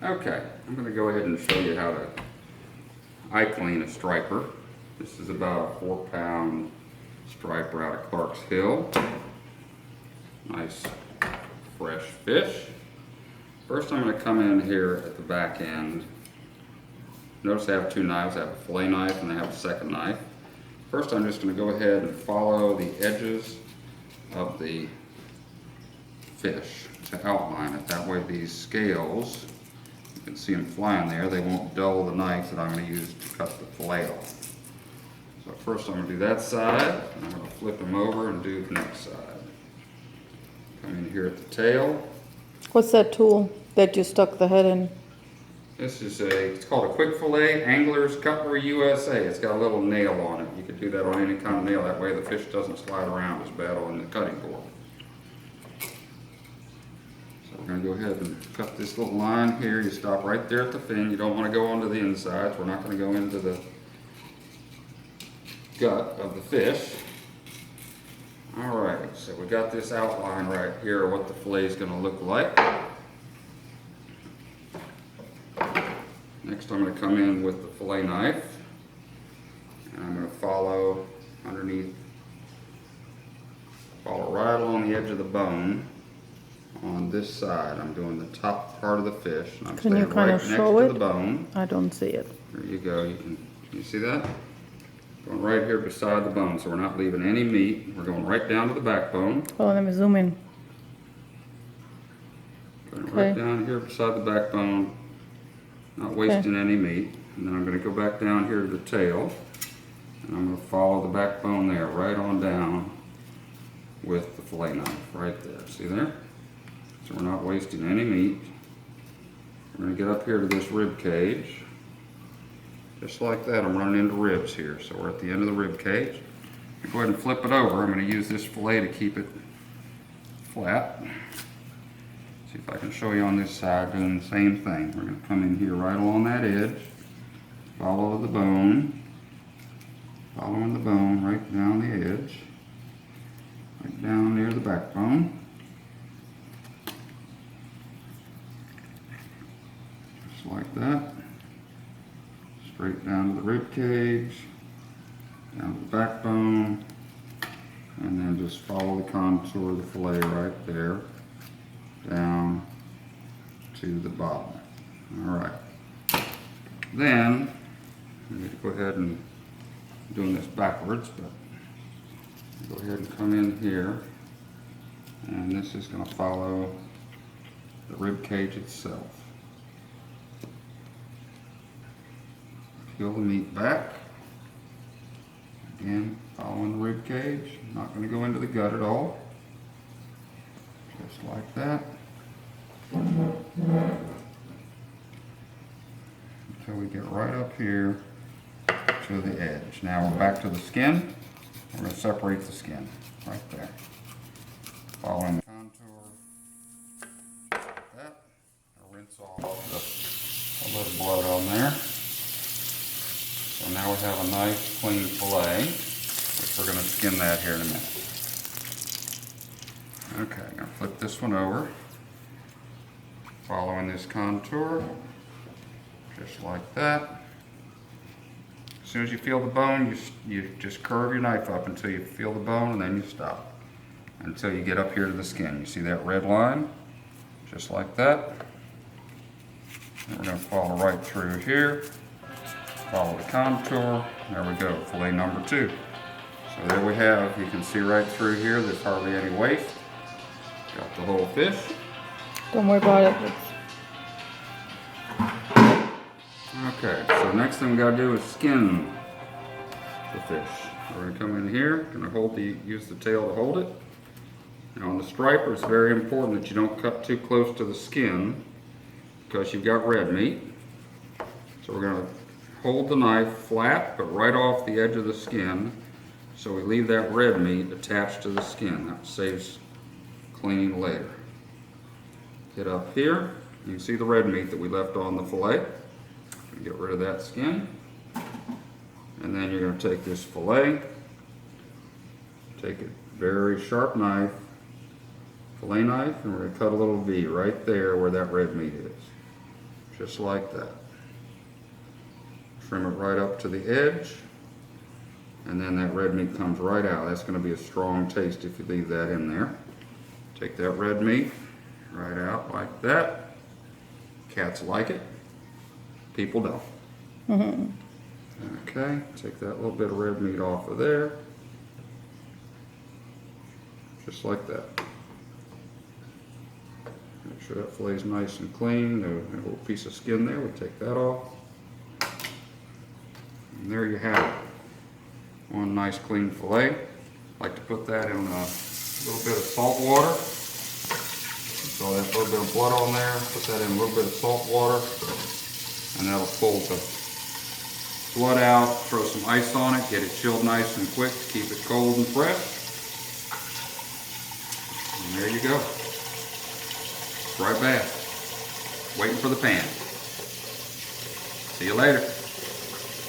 Okay, I'm going to go ahead and show you how to eye clean a striper. This is about a 4-pound striper out of Clark's Hill. Nice fresh fish. First I'm going to come in here at the back end. Notice I have two knives. I have a fillet knife and I have a second knife. First I'm just going to go ahead and follow the edges of the fish to outline it. That way these scales, you can see them flying there, they won't dull the knife that I'm going to use to cut the fillet off. So first I'm going to do that side, and I'm going to flip them over and do the next side. Come in here at the tail. What's that tool that you stuck the head in? This is it's called a quick fillet, Angler's Cutlery USA. It's got a little nail on it. You could do that on any kind of nail, that way the fish doesn't slide around as bad on the cutting board. So we're going to go ahead and cut this little line here. You stop right there at the fin. You don't want to go onto the insides. We're not going to go into the gut of the fish. Alright, so we got this outline right here of what the fillet is going to look like. Next I'm going to come in with the fillet knife, and I'm going to follow underneath, follow right along the edge of the bone on this side. I'm doing the top part of the fish, and I'm Can you staying kind right of next show to it? the bone. I don't see it. There you go. Can you see that? Going right here beside the bone, so we're not leaving any meat. We're going right down to the backbone. Oh, let me zoom in. Going Okay. right down here beside the backbone, not wasting any meat. And then I'm going to go back down here to the tail, and I'm going to follow the backbone there, right on down with the fillet knife, right there. See there? So we're not wasting any meat. We're going to get up here to this rib cage. Just like that, I'm running into ribs here. So we're at the end of the rib cage. Go ahead and flip it over. I'm going to use this fillet to keep it flat. See if I can show you on this side doing the same thing. We're going to come in here right along that edge, follow the bone, following the bone right down the edge, right down near the backbone. Just like that. Straight down to the rib cage, down to the backbone, and then just follow the contour of the fillet right there, down to the bottom. Alright. Then, I'm going to go ahead and doing this backwards, but go ahead and come in here, and this is going to follow the rib cage itself. Peel the meat back. Again, following the rib cage. Not going to go into the gut at all. Just like that. Until we get right up here to the edge. Now we're back to the skin. We're going to separate the skin right there. Following the contour. Like that. I'll rinse off a little blood on there. So now we have a nice clean fillet, which we're going to skin that here in a minute. Okay, I'm going to flip this one over, following this contour, just like that. As soon as you feel the bone, you just curve your knife up until you feel the bone, and then you stop. Until you get up here to the skin. You see that red line? Just like that. And we're going to follow right through here. Follow the contour. There we go, fillet number 2. So there we have, you can see right through here, there's hardly any waste. Got the whole fish. Don't worry about it. Okay, so next thing we gotta do is skin the fish. We're gonna come in here, use the tail to hold it. Now on the striper, it's very important that you don't cut too close to the skin because you've got red meat. So we're gonna hold the knife flat, but right off the edge of the skin, so we leave that red meat attached to the skin. That saves cleaning later. Get up here, you can see the red meat that we left on the fillet. Get rid of that skin. And then you're going to take this fillet, take a very sharp knife, fillet knife, and we're going to cut a little V right there where that red meat is. just like that. Trim it right up to the edge, and then that red meat comes right out. That's going to be a strong taste if you leave that in there. Take that red meat right out like that. Cats like it, people don't. Okay, take that little bit of red meat off of there, just like that. Make sure that fille's nice and clean. There's a little piece of skin there, we take that off. And there you have it. One nice clean fillet. Like to put that in a little bit of salt water. So there's a little bit of blood on there. Put that in a little bit of salt water, and that'll pull the blood out. Throw some ice on it. Get it chilled nice and quick to keep it cold and fresh. And there you go. Right back. Waiting for the pan. See you later.